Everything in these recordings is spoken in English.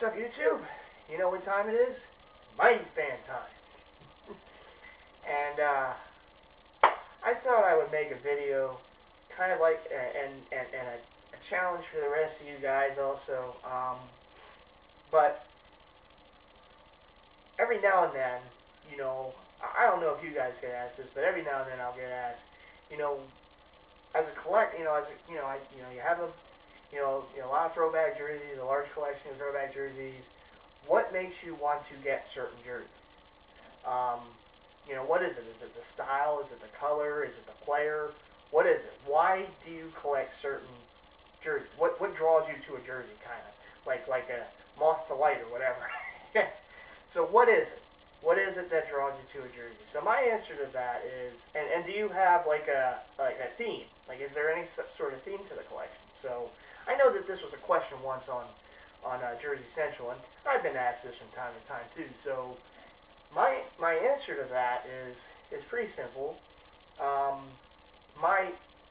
What's up, YouTube? You know what time it is? Mighty Fan time. And I thought I would make a video, kind of like and a challenge for the rest of you guys also. But every now and then, you know, I don't know if you guys get asked this, but every now and then I'll get asked, you know, as a collect, you know, you have a lot of throwback jerseys, a large collection of throwback jerseys. What makes you want to get certain jerseys? You know, what is it? Is it the style? Is it the color? Is it the player? What is it? Why do you collect certain jerseys? What draws you to a jersey, kind of like a moth to light or whatever? So what is it? What is it that draws you to a jersey? So my answer to that is, and do you have like a theme? Like, is there any sort of theme to the collection? So I know that this was a question once on Jersey Central, and I've been asked this from time to time too. So my answer to that is pretty simple.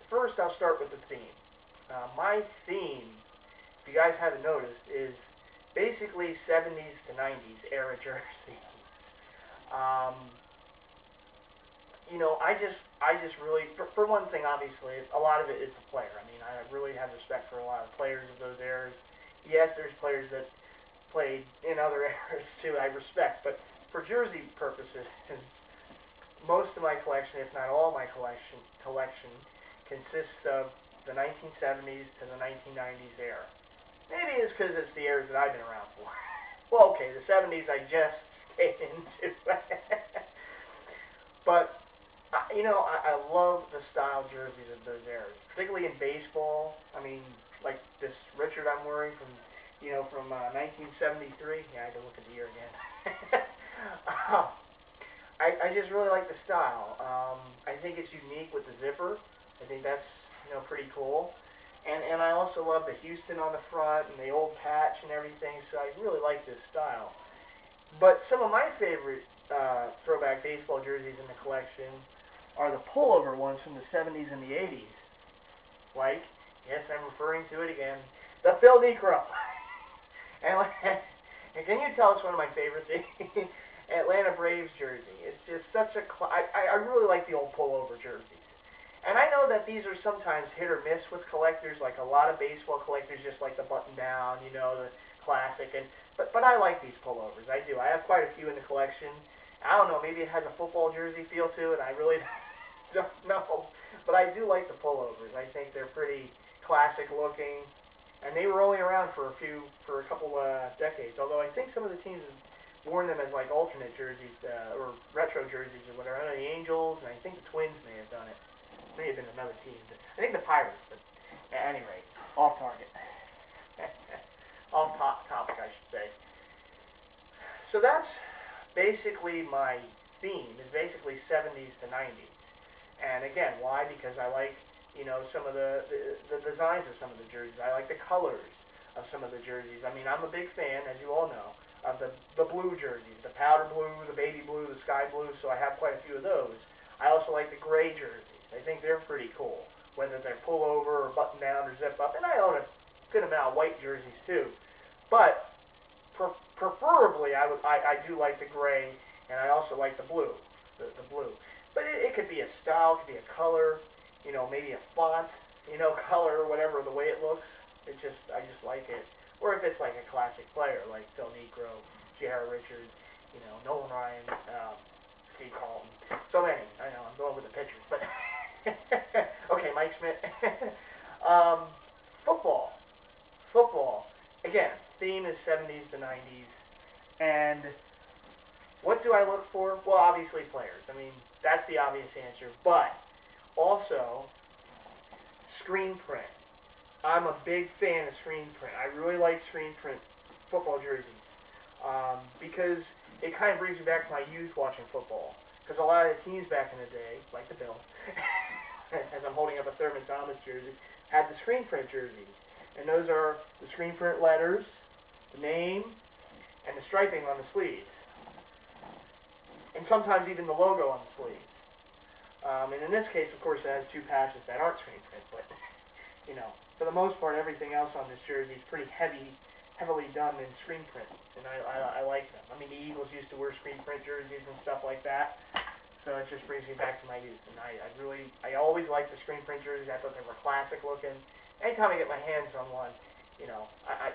First I'll start with the theme. My theme, if you guys haven't noticed, is basically 70s to 90s era jersey. You know, I just really, for one thing, obviously, a lot of it is the player. I mean, I really have respect for a lot of players of those eras. Yes, there's players that played in other eras too, I respect, but for jersey purposes, most of my collection, if not all my collection consists of the 1970s to the 1990s era. Maybe it's because it's the eras that I've been around for. Well, okay, the 70s I just stayed into. But you know, I love the style jerseys of those eras, particularly in baseball. I mean, like this Richard I'm wearing from 1973. Yeah, I had to look at the year again. I just really like the style. I think it's unique with the zipper. I think that's, you know, pretty cool. And I also love the Houston on the front and the old patch and everything. So I really like this style. But some of my favorite throwback baseball jerseys in the collection are the pullover ones from the 70s and the 80s. Like, yes, I'm referring to it again, the Phil Necro. And can you tell it's one of my favorite things? Atlanta Braves jersey. It's just such a... I really like the old pullover jerseys. And I know that these are sometimes hit or miss with collectors. Like a lot of baseball collectors just like the button down, you know, the classic. But I like these pullovers. I do. I have quite a few in the collection. I don't know, maybe it has a football jersey feel to it. I really don't know. But I do like the pullovers. I think they're pretty classic looking. And they were only around for a couple decades. Although I think some of the teams have worn them as like alternate jerseys or retro jerseys or whatever. I know the Angels, and I think the Twins may have done it. It may have been another team. I think the Pirates, but at any rate, off target. Off topic, I should say. So that's basically my theme, is basically 70s to 90s. And again, why? Because I like, you know, some of the designs of some of the jerseys. I like the colors of some of the jerseys. I mean, I'm a big fan, as you all know, of the blue jerseys, the powder blue, the baby blue, the sky blue, so I have quite a few of those. I also like the gray jerseys. I think they're pretty cool, whether they're pullover or button down or zip up. And I own a good amount of white jerseys too. But preferably, I do like the gray, and I also like the blue, the blue. But it could be a style, it could be a color, you know, maybe a font, you know, color or whatever, the way it looks. I just like it. Or if it's like a classic player like Phil Necro, J.R. Richards, you know, Nolan Ryan, Steve Carlton. So many. I know I'm going with the pitchers, but okay, Mike Schmidt. Football. Again, theme is 70s to 90s. And what do I look for? Well, obviously players. I mean, that's the obvious answer. But also screen print. I'm a big fan of screen print. I really like screen print football jerseys because it kind of brings me back to my youth watching football. Because a lot of the teams back in the day, like the Bills, as I'm holding up a Thurman Thomas jersey, had the screen print jerseys. And those are the screen print letters, the name, and the striping on the sleeves. And sometimes even the logo on the sleeves. And in this case, of course, it has two patches that aren't screen print, but, you know, for the most part, everything else on this jersey is pretty heavy heavily done in screen print, and I like them. I mean, the Eagles used to wear screen print jerseys and stuff like that, so it just brings me back to my youth. And I always liked the screen print jerseys. I thought they were classic looking. Anytime I get my hands on one, you know, I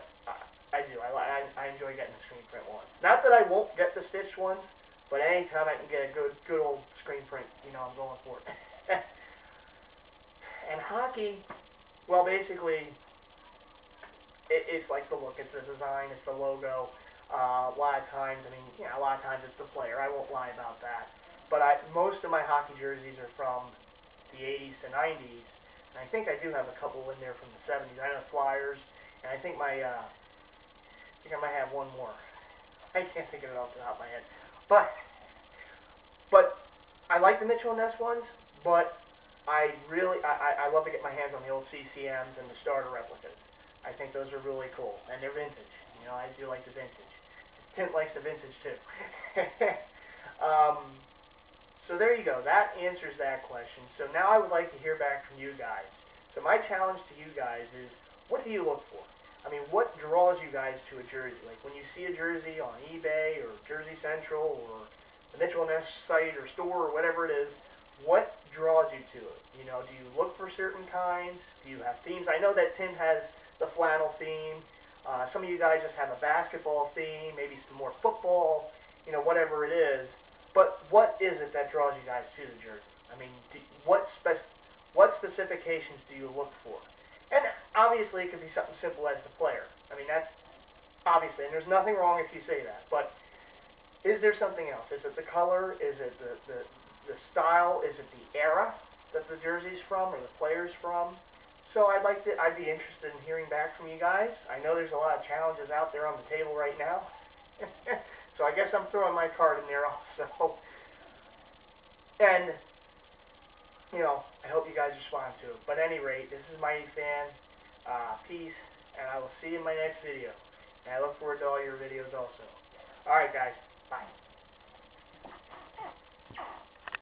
do. I enjoy getting the screen print ones. Not that I won't get the stitched ones, but anytime I can get a good old screen print, you know, I'm going for it. And hockey, well, basically, it's like the look, it's the design, it's the logo. A lot of times, I mean, yeah, a lot of times it's the player. I won't lie about that. But most of my hockey jerseys are from the 80s to 90s, and I think I do have a couple in there from the 70s. I know Flyers, and I think I might have one more. I can't think of it off the top of my head. But I like the Mitchell & Ness ones, but I love to get my hands on the old CCMs and the starter replicas. I think those are really cool, and they're vintage. You know, I do like the vintage. Tint likes the vintage too. So there you go. That answers that question. So now I would like to hear back from you guys. So my challenge to you guys is, what do you look for? I mean, what draws you guys to a jersey? Like when you see a jersey on eBay or Jersey Central or the Mitchell & Ness site or store or whatever it is, what draws you to it? You know, do you look for certain kinds? Do you have themes? I know that Tim has the flannel theme. Some of you guys just have a basketball theme, maybe some more football, you know, whatever it is. But what is it that draws you guys to the jersey? I mean, what specifications do you look for? And obviously, it could be something simple as the player. I mean, that's obviously, and there's nothing wrong if you say that. But is there something else? Is it the color? Is it the style? Is it the era that the jersey's from or the player's from? So I'd be interested in hearing back from you guys. I know there's a lot of challenges out there on the table right now. So I guess I'm throwing my card in there also. And, you know, I hope you guys respond to it. But at any rate, this is MightyFan. Peace, and I will see you in my next video. And I look forward to all your videos also. Alright guys, bye.